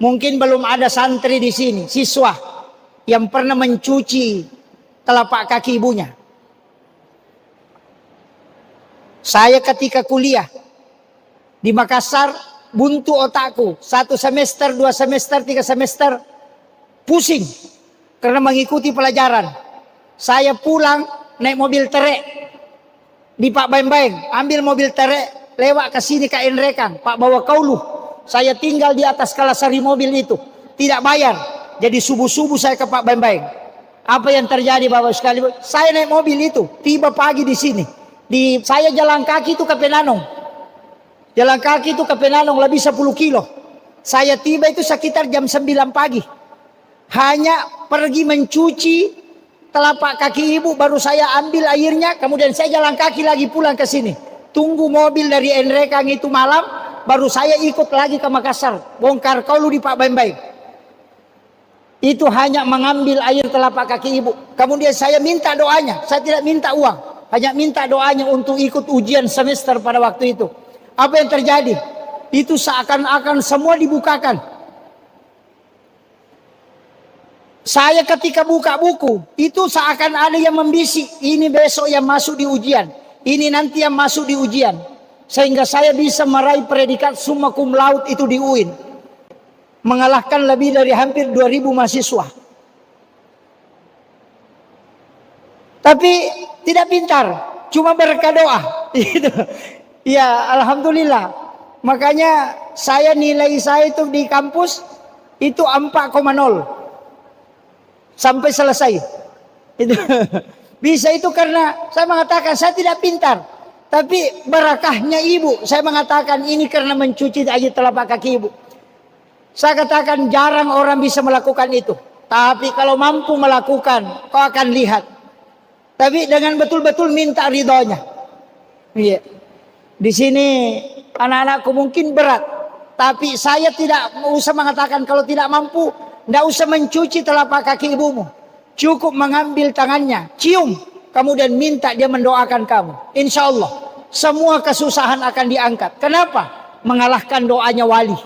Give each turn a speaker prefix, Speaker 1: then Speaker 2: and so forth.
Speaker 1: Mungkin belum ada santri di sini, siswa yang pernah mencuci telapak kaki ibunya. Saya ketika kuliah di Makassar, buntu otakku. 1 semester, 2 semester, 3 semester, pusing karena mengikuti pelajaran. Saya pulang naik mobil terek di Pak Baeng-Baeng, ambil mobil terek, lewat ke sini ke Enrekang, Pak bawa kauluh. Saya tinggal di atas kalasari mobil itu, tidak bayar. Jadi subuh-subuh saya ke Pak Baeng-Baeng. Apa yang terjadi Bapak sekalian? Saya naik mobil itu, tiba pagi di sini. Saya jalan kaki itu ke Penanong. Jalan kaki itu ke Penanong lebih 10 kilo. Saya tiba itu sekitar jam 9 pagi. Hanya pergi mencuci telapak kaki ibu, baru saya ambil airnya, kemudian saya jalan kaki lagi pulang ke sini. Tunggu mobil dari Enrekang itu malam, baru saya ikut lagi ke Makassar, bongkar kaulu di Pak Baeng-Baeng. Itu hanya mengambil air telapak kaki ibu. Kemudian saya minta doanya, saya tidak minta uang. Hanya minta doanya untuk ikut ujian semester pada waktu itu. Apa yang terjadi? Itu seakan-akan semua dibukakan. Saya ketika buka buku, itu seakan ada yang membisik. Ini besok yang masuk di ujian. Ini nanti yang masuk di ujian. Sehingga saya bisa meraih predikat summa cum laude itu di UIN. Mengalahkan lebih dari hampir 2000 mahasiswa. Tapi tidak pintar, cuma berkah doa. Ya, alhamdulillah. Makanya nilai saya itu di kampus itu 4,0 sampai selesai. Itu bisa itu karena saya mengatakan saya tidak pintar, tapi berakahnya ibu. Saya mengatakan ini karena mencuci air telapak kaki ibu. Saya katakan jarang orang bisa melakukan itu, tapi kalau mampu melakukan, kau akan lihat. Tapi dengan betul-betul minta ridhonya. Iya. Di sini anak-anakku mungkin berat, tapi saya tidak usah mengatakan kalau tidak mampu, tidak usah mencuci telapak kaki ibumu. Cukup mengambil tangannya, cium, kemudian minta dia mendoakan kamu. Insya Allah semua kesusahan akan diangkat. Kenapa? Mengalahkan doanya wali.